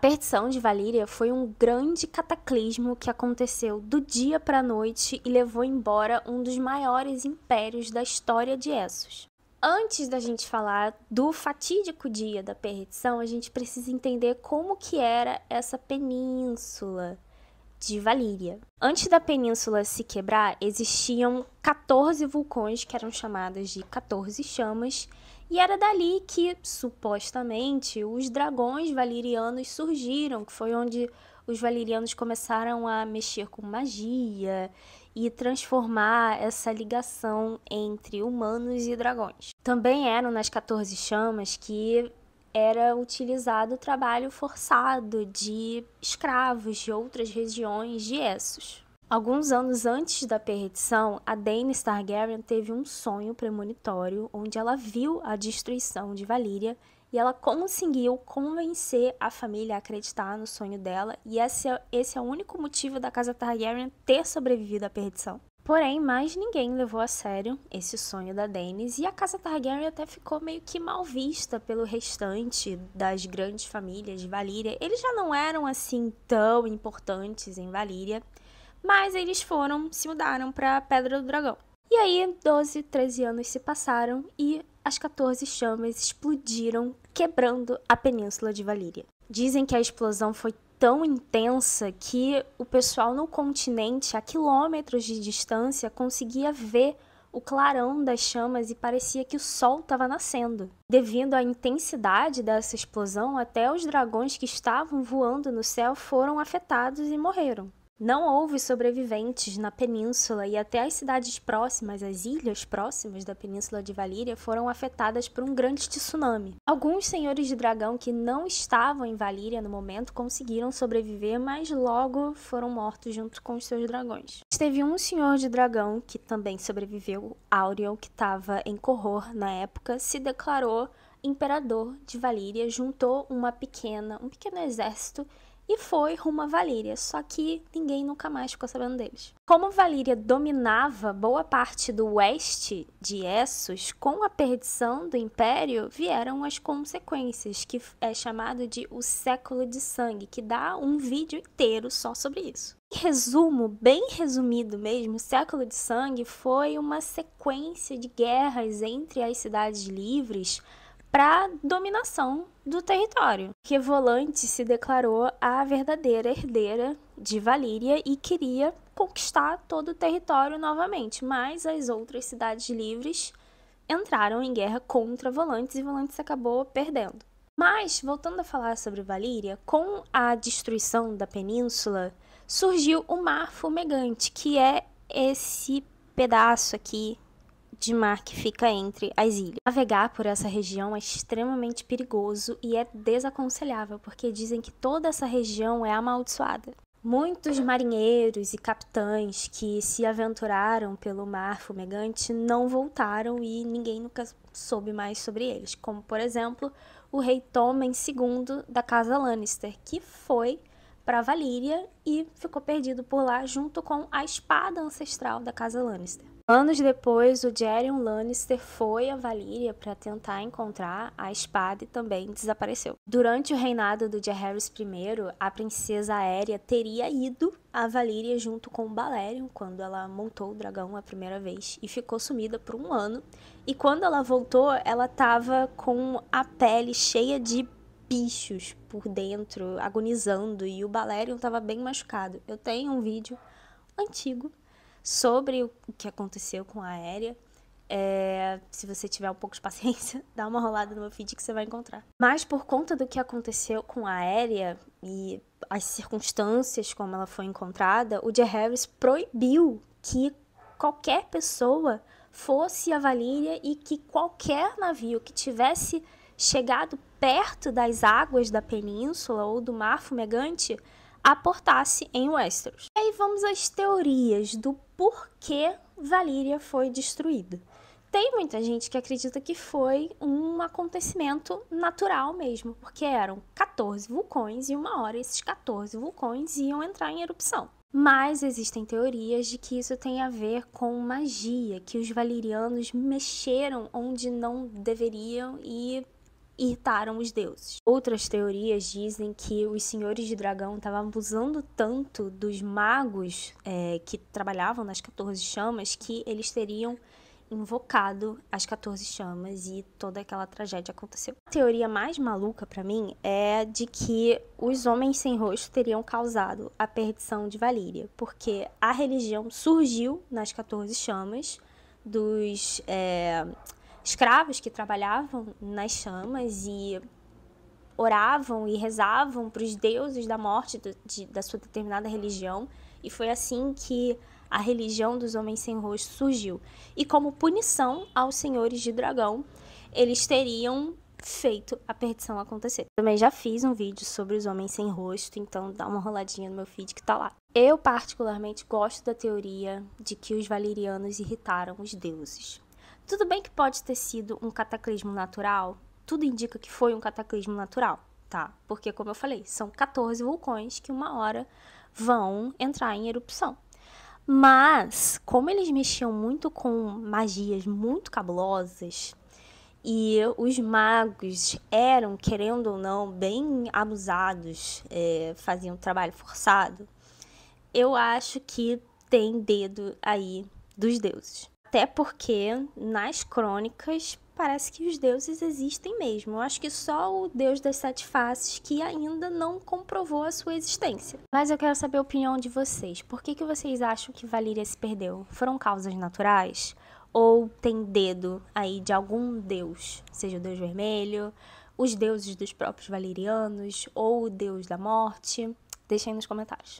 perdição de Valíria foi um grande cataclismo que aconteceu do dia para a noite e levou embora um dos maiores impérios da história de Essos. Antes da gente falar do fatídico dia da perdição, a gente precisa entender como que era essa península de Valíria. Antes da península se quebrar, existiam 14 vulcões que eram chamados de 14 chamas, e era dali que, supostamente, os dragões valirianos surgiram, que foi onde os valirianos começaram a mexer com magia e transformar essa ligação entre humanos e dragões. Também eram nas 14 chamas que era utilizado o trabalho forçado de escravos de outras regiões de Essos. Alguns anos antes da perdição, a Daenerys Targaryen teve um sonho premonitório onde ela viu a destruição de Valíria e ela conseguiu convencer a família a acreditar no sonho dela, e esse é o único motivo da casa Targaryen ter sobrevivido à perdição. Porém, mais ninguém levou a sério esse sonho da Daenerys, e a casa Targaryen até ficou meio que mal vista pelo restante das grandes famílias de Valíria. Eles já não eram assim tão importantes em Valíria, mas eles se mudaram para Pedra do Dragão. E aí, 12, 13 anos se passaram e as 14 chamas explodiram, quebrando a península de Valíria. Dizem que a explosão foi tão intensa que o pessoal no continente, a quilômetros de distância, conseguia ver o clarão das chamas e parecia que o sol estava nascendo. Devido à intensidade dessa explosão, até os dragões que estavam voando no céu foram afetados e morreram. Não houve sobreviventes na península e até as cidades próximas, as ilhas próximas da península de Valíria, foram afetadas por um grande tsunami. Alguns senhores de dragão que não estavam em Valíria no momento conseguiram sobreviver, mas logo foram mortos junto com os seus dragões. Teve um senhor de dragão que também sobreviveu, Auriel, que estava em Corror na época, se declarou imperador de Valíria, juntou um pequeno exército e foi rumo a Valíria, só que ninguém nunca mais ficou sabendo deles. Como Valíria dominava boa parte do oeste de Essos, com a perdição do Império vieram as consequências, que é chamado de o Século de Sangue, que dá um vídeo inteiro só sobre isso. Em resumo, bem resumido mesmo, o Século de Sangue foi uma sequência de guerras entre as cidades livres para dominação do território, que Volante se declarou a verdadeira herdeira de Valíria e queria conquistar todo o território novamente, mas as outras cidades livres entraram em guerra contra Volantes e Volantes acabou perdendo. Mas, voltando a falar sobre Valíria, com a destruição da península, surgiu o Mar Fumegante, que é esse pedaço aqui de mar que fica entre as ilhas. Navegar por essa região é extremamente perigoso e é desaconselhável, porque dizem que toda essa região é amaldiçoada. Muitos marinheiros e capitães que se aventuraram pelo Mar Fumegante não voltaram e ninguém nunca soube mais sobre eles, como, por exemplo, o rei Tommen II da casa Lannister, que foi para Valíria e ficou perdido por lá junto com a espada ancestral da casa Lannister. Anos depois, o Jaerion Lannister foi a Valíria para tentar encontrar a espada e também desapareceu. Durante o reinado do Jaehaerys I, a princesa Aérea teria ido a Valíria junto com Balerion quando ela montou o dragão a primeira vez e ficou sumida por um ano. E quando ela voltou, ela estava com a pele cheia de bichos por dentro, agonizando, e o Balerion estava bem machucado. Eu tenho um vídeo antigo sobre o que aconteceu com a Aérea. Se você tiver um pouco de paciência, dá uma rolada no meu feed que você vai encontrar. Mas por conta do que aconteceu com a Aérea e as circunstâncias como ela foi encontrada, o Jaehaerys proibiu que qualquer pessoa fosse a Valíria e que qualquer navio que tivesse chegado perto das águas da península ou do Mar Fumegante aportasse em Westeros. E aí vamos às teorias do porquê Valíria foi destruída. Tem muita gente que acredita que foi um acontecimento natural mesmo, porque eram 14 vulcões e uma hora esses 14 vulcões iam entrar em erupção. Mas existem teorias de que isso tem a ver com magia, que os valirianos mexeram onde não deveriam e irritaram os deuses. Outras teorias dizem que os senhores de dragão estavam abusando tanto dos magos que trabalhavam nas 14 chamas que eles teriam invocado as 14 chamas e toda aquela tragédia aconteceu. A teoria mais maluca pra mim é de que os homens sem rosto teriam causado a perdição de Valíria, porque a religião surgiu nas 14 chamas dos escravos que trabalhavam nas chamas e oravam e rezavam para os deuses da morte da sua determinada religião, e foi assim que a religião dos homens sem rosto surgiu. E como punição aos senhores de dragão, eles teriam feito a perdição acontecer. Também já fiz um vídeo sobre os homens sem rosto, então dá uma roladinha no meu feed que tá lá. Eu particularmente gosto da teoria de que os valerianos irritaram os deuses. Tudo bem que pode ter sido um cataclismo natural, tudo indica que foi um cataclismo natural, tá? Porque, como eu falei, são 14 vulcões que uma hora vão entrar em erupção. Mas, como eles mexiam muito com magias muito cabulosas, e os magos eram, querendo ou não, bem abusados, faziam trabalho forçado, eu acho que tem dedo aí dos deuses. Até porque, nas crônicas, parece que os deuses existem mesmo. Eu acho que só o Deus das Sete Faces que ainda não comprovou a sua existência. Mas eu quero saber a opinião de vocês. Por que vocês acham que Valíria se perdeu? Foram causas naturais? Ou tem dedo aí de algum deus? Seja o Deus Vermelho, os deuses dos próprios valerianos, ou o Deus da Morte? Deixem aí nos comentários.